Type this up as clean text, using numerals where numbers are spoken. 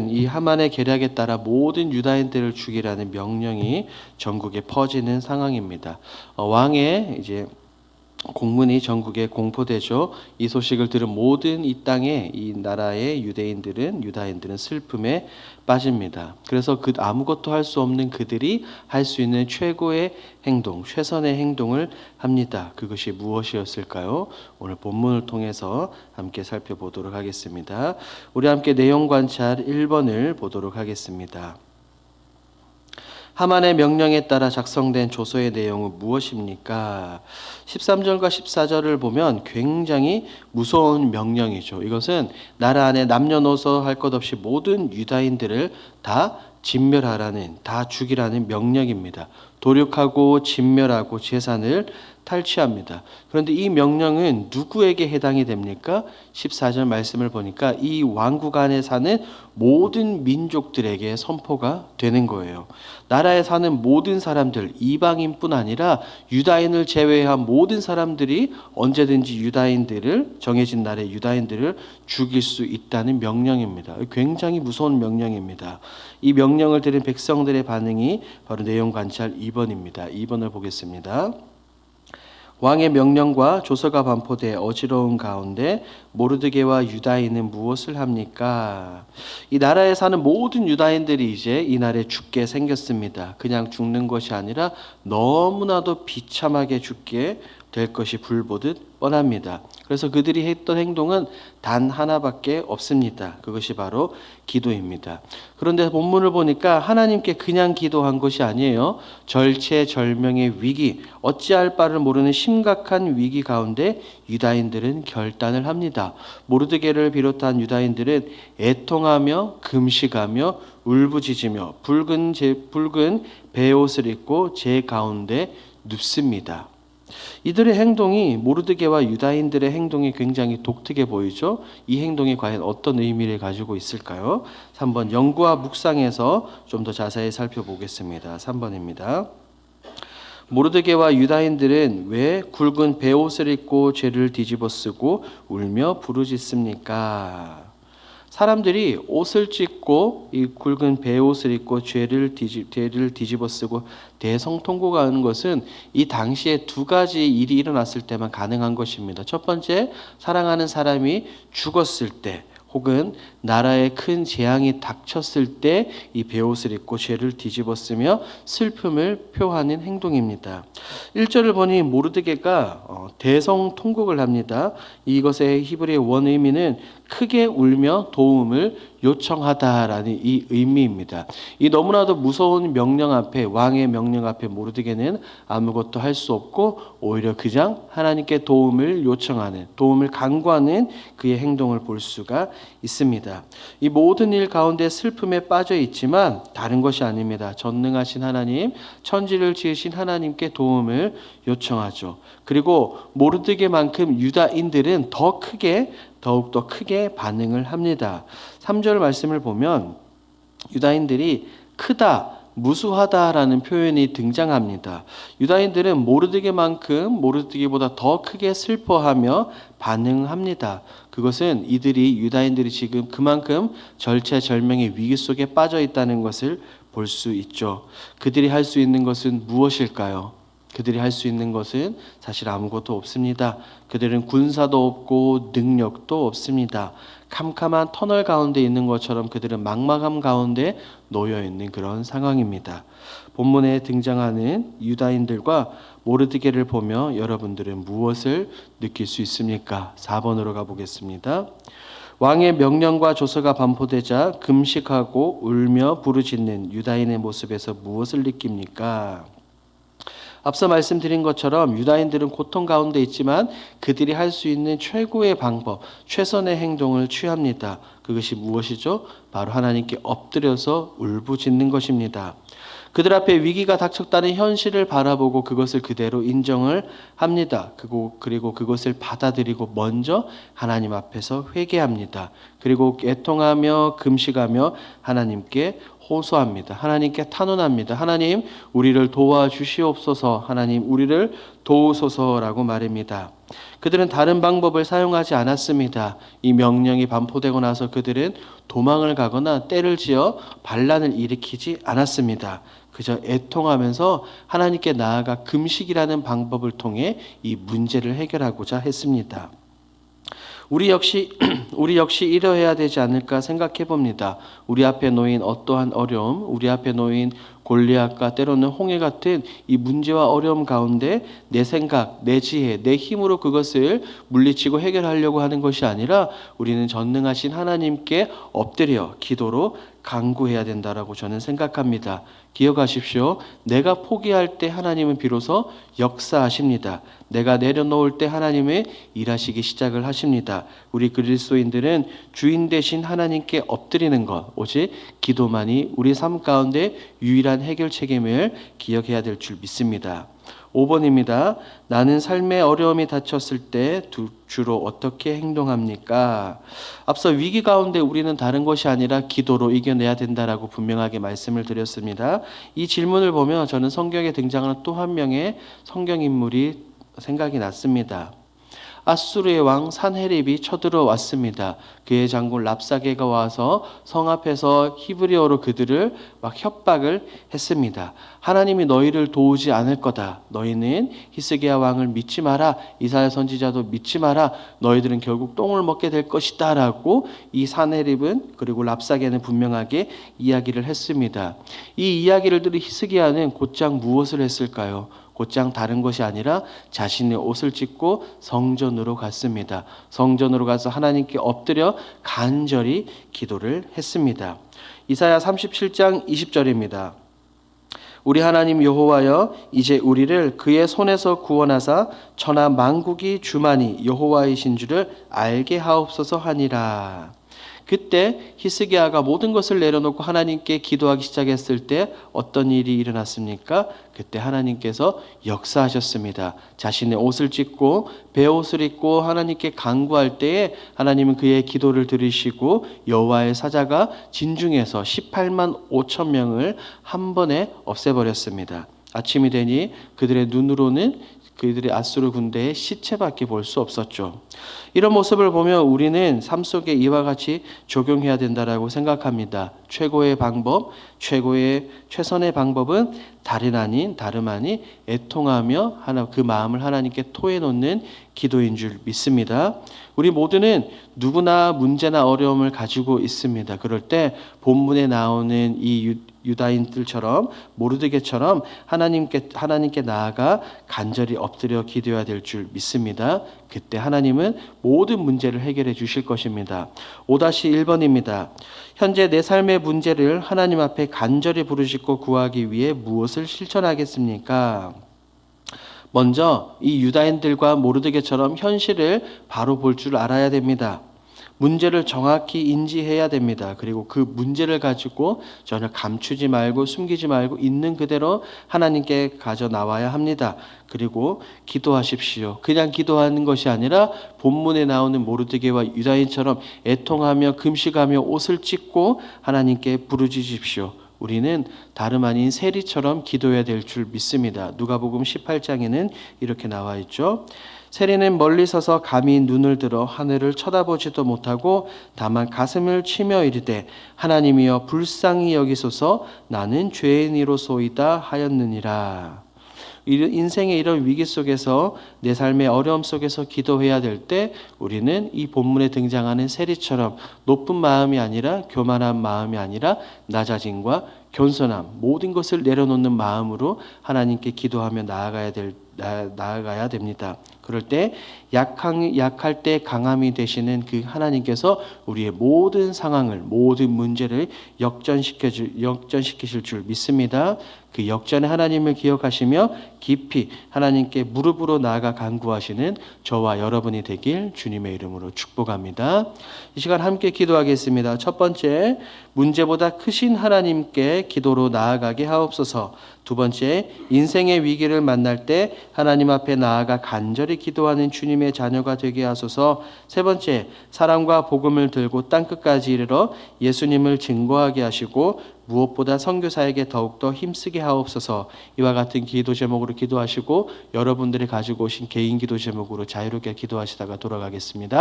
이 하만의 계략에 따라 모든 유다인들을 죽이라는 명령이 전국에 퍼지는 상황입니다. 왕의 이제 공문이 전국에 공포되죠. 이 소식을 들은 모든 이 땅의 이 나라의 유다인들은 슬픔에 빠집니다. 그래서 아무것도 할 수 없는 그들이 할 수 있는 최고의 행동, 최선의 행동을 합니다. 그것이 무엇이었을까요? 오늘 본문을 통해서 함께 살펴보도록 하겠습니다. 우리 함께 내용 관찰 1번을 보도록 하겠습니다. 하만의 명령에 따라 작성된 조서의 내용은 무엇입니까? 13절과 14절을 보면 굉장히 무서운 명령이죠. 이것은 나라 안에 남녀노소 할 것 없이 모든 유다인들을 다 진멸하라는, 다 죽이라는 명령입니다. 도륙하고 진멸하고 재산을 탈취합니다. 그런데 이 명령은 누구에게 해당이 됩니까? 14절 말씀을 보니까 이 왕국 안에 사는 모든 민족들에게 선포가 되는 거예요. 나라에 사는 모든 사람들, 이방인뿐 아니라 유다인을 제외한 모든 사람들이 언제든지 유다인들을, 정해진 날에 유다인들을 죽일 수 있다는 명령입니다. 굉장히 무서운 명령입니다. 이 명령을 들은 백성들의 반응이 바로 내용 관찰 2번입니다. 2번을 보겠습니다. 왕의 명령과 조서가 반포돼 어지러운 가운데 모르드게와 유다인은 무엇을 합니까? 이 나라에 사는 모든 유다인들이 이제 이 날에 죽게 생겼습니다. 그냥 죽는 것이 아니라 너무나도 비참하게 죽게 될 것이 불보듯 뻔합니다. 그래서 그들이 했던 행동은 단 하나밖에 없습니다. 그것이 바로 기도입니다. 그런데 본문을 보니까 하나님께 그냥 기도한 것이 아니에요. 절체절명의 위기, 어찌할 바를 모르는 심각한 위기 가운데 유다인들은 결단을 합니다. 모르드게를 비롯한 유다인들은 애통하며 금식하며 울부짖으며 붉은 베옷을 입고 제 가운데 눕습니다. 이들의 행동이, 모르드게와 유다인들의 행동이 굉장히 독특해 보이죠. 이 행동이 과연 어떤 의미를 가지고 있을까요? 3번 연구와 묵상에서 좀 더 자세히 살펴보겠습니다. 3번입니다. 모르드게와 유다인들은 왜 굵은 베옷을 입고 죄를 뒤집어 쓰고 울며 부르짖습니까? 사람들이 옷을 찢고 이 굵은 베옷을 입고 죄를 뒤집어 쓰고 대성통곡을 하는 것은 이 당시에 두 가지 일이 일어났을 때만 가능한 것입니다. 첫 번째, 사랑하는 사람이 죽었을 때, 혹은 나라에 큰 재앙이 닥쳤을 때 이 베옷을 입고 죄를 뒤집어 쓰며 슬픔을 표하는 행동입니다. 1절을 보니 모르드게가 대성통곡을 합니다. 이것의 히브리의 원의미는 크게 울며 도움을 요청하다라는 이 의미입니다. 이 너무나도 무서운 명령 앞에, 왕의 명령 앞에 모르드게는 아무것도 할 수 없고 오히려 그냥 하나님께 도움을 요청하는, 도움을 간구하는 그의 행동을 볼 수가 있습니다. 이 모든 일 가운데 슬픔에 빠져 있지만 다른 것이 아닙니다. 전능하신 하나님, 천지를 지으신 하나님께 도움을 요청하죠. 그리고 모르드게만큼 유다인들은 더욱더 크게 반응을 합니다. 3절 말씀을 보면 유다인들이 크다, 무수하다라는 표현이 등장합니다. 유다인들은 모르드게보다 더 크게 슬퍼하며 반응합니다. 그것은 유다인들이 지금 그만큼 절체절명의 위기 속에 빠져 있다는 것을 볼 수 있죠. 그들이 할 수 있는 것은 무엇일까요? 그들이 할 수 있는 것은 사실 아무것도 없습니다. 그들은 군사도 없고 능력도 없습니다. 캄캄한 터널 가운데 있는 것처럼 그들은 막막함 가운데 놓여 있는 그런 상황입니다. 본문에 등장하는 유다인들과 모르드게를 보며 여러분들은 무엇을 느낄 수 있습니까? 4번으로 가보겠습니다. 왕의 명령과 조서가 반포되자 금식하고 울며 부르짖는 유다인의 모습에서 무엇을 느낍니까? 앞서 말씀드린 것처럼 유다인들은 고통 가운데 있지만 그들이 할 수 있는 최고의 방법, 최선의 행동을 취합니다. 그것이 무엇이죠? 바로 하나님께 엎드려서 울부짖는 것입니다. 그들 앞에 위기가 닥쳤다는 현실을 바라보고 그것을 그대로 인정을 합니다. 그리고 그것을 받아들이고 먼저 하나님 앞에서 회개합니다. 그리고 애통하며 금식하며 하나님께 호소합니다. 하나님께 탄원합니다. 하나님, 우리를 도와주시옵소서. 하나님, 우리를 도우소서라고 말합니다. 그들은 다른 방법을 사용하지 않았습니다. 이 명령이 반포되고 나서 그들은 도망을 가거나 떼를 지어 반란을 일으키지 않았습니다. 그저 애통하면서 하나님께 나아가 금식이라는 방법을 통해 이 문제를 해결하고자 했습니다. 우리 역시 이러해야 되지 않을까 생각해 봅니다. 우리 앞에 놓인 어떠한 어려움, 우리 앞에 놓인 골리앗과 때로는 홍해 같은 이 문제와 어려움 가운데 내 생각, 내 지혜, 내 힘으로 그것을 물리치고 해결하려고 하는 것이 아니라 우리는 전능하신 하나님께 엎드려 기도로 간구해야 된다라고 저는 생각합니다. 기억하십시오. 내가 포기할 때 하나님은 비로소 역사하십니다. 내가 내려놓을 때 하나님은 일하시기 시작을 하십니다. 우리 그리스도인들은 주인 되신 하나님께 엎드리는 것, 오직 기도만이 우리 삶 가운데 유일한 해결 책임을 기억해야 될 줄 믿습니다. 5번입니다. 나는 삶의 어려움이 닥쳤을 때 주로 어떻게 행동합니까? 앞서 위기 가운데 우리는 다른 것이 아니라 기도로 이겨내야 된다라고 분명하게 말씀을 드렸습니다. 이 질문을 보면 저는 성경에 등장하는 또 한 명의 성경인물이 생각이 났습니다. 아수르의 왕 산헤립이 쳐들어왔습니다. 그의 장군 랍사게가 와서 성 앞에서 히브리어로 그들을 막 협박을 했습니다. 하나님이 너희를 도우지 않을 거다. 너희는 히스기야 왕을 믿지 마라. 이사야 선지자도 믿지 마라. 너희들은 결국 똥을 먹게 될 것이다 라고 이 산헤립은 그리고 랍사게는 분명하게 이야기를 했습니다. 이 이야기를 들은 히스기야는 곧장 무엇을 했을까요? 곧장 다른 것이 아니라 자신의 옷을 찢고 성전으로 갔습니다. 성전으로 가서 하나님께 엎드려 간절히 기도를 했습니다. 이사야 37장 20절입니다. 우리 하나님 여호와여, 이제 우리를 그의 손에서 구원하사 천하 만국이 주만이 여호와이신 줄을 알게 하옵소서 하니라. 그때 히스기야가 모든 것을 내려놓고 하나님께 기도하기 시작했을 때 어떤 일이 일어났습니까? 그때 하나님께서 역사하셨습니다. 자신의 옷을 찢고 베옷을 입고 하나님께 간구할 때에 하나님은 그의 기도를 들으시고 여호와의 사자가 진중에서 18만 5천 명을 한 번에 없애버렸습니다. 아침이 되니 그들의 눈으로는 그들의 아수르 군대의 시체밖에 볼 수 없었죠. 이런 모습을 보면 우리는 삶 속에 이와 같이 적용해야 된다라고 생각합니다. 최선의 방법은 다름 아닌 애통하며 그 마음을 하나님께 토해놓는 기도인 줄 믿습니다. 우리 모두는 누구나 문제나 어려움을 가지고 있습니다. 그럴 때 본문에 나오는 이 유다인들처럼 모르드게처럼 하나님께 나아가 간절히 엎드려 기도해야 될 줄 믿습니다. 그때 하나님은 모든 문제를 해결해 주실 것입니다. 5-1번입니다. 현재 내 삶의 문제를 하나님 앞에 간절히 부르짖고 구하기 위해 무엇을 실천하겠습니까? 먼저 이 유다인들과 모르드게처럼 현실을 바로 볼 줄 알아야 됩니다. 문제를 정확히 인지해야 됩니다. 그리고 그 문제를 가지고 전혀 감추지 말고 숨기지 말고 있는 그대로 하나님께 가져 나와야 합니다. 그리고 기도하십시오. 그냥 기도하는 것이 아니라 본문에 나오는 모르드게와 유다인처럼 애통하며 금식하며 옷을 찢고 하나님께 부르짖으십시오. 우리는 다름 아닌 세리처럼 기도해야 될 줄 믿습니다. 누가복음 18장에는 이렇게 나와 있죠. 세리는 멀리 서서 감히 눈을 들어 하늘을 쳐다보지도 못하고 다만 가슴을 치며 이르되 하나님이여 불쌍히 여기소서 나는 죄인이로소이다 하였느니라. 인생의 이런 위기 속에서 내 삶의 어려움 속에서 기도해야 될 때 우리는 이 본문에 등장하는 세리처럼 높은 마음이 아니라 교만한 마음이 아니라 낮아짐과 겸손함 모든 것을 내려놓는 마음으로 하나님께 기도하며 나아가야 됩니다. 그럴 때 약할 때 강함이 되시는 그 하나님께서 우리의 모든 상황을 모든 문제를 역전시키실 줄 믿습니다. 그 역전의 하나님을 기억하시며 깊이 하나님께 무릎으로 나아가 간구하시는 저와 여러분이 되길 주님의 이름으로 축복합니다. 이 시간 함께 기도하겠습니다. 첫 번째, 문제보다 크신 하나님께 기도로 나아가게 하옵소서. 두 번째, 인생의 위기를 만날 때 하나님 앞에 나아가 간절히 간절히 기도하는 주님의 자녀가 되게 하소서. 세 번째, 사랑과 복음을 들고 땅끝까지 이르러 예수님을 증거하게 하시고 무엇보다 선교사에게 더욱더 힘쓰게 하옵소서. 이와 같은 기도 제목으로 기도하시고 여러분들이 가지고 오신 개인 기도 제목으로 자유롭게 기도하시다가 돌아가겠습니다.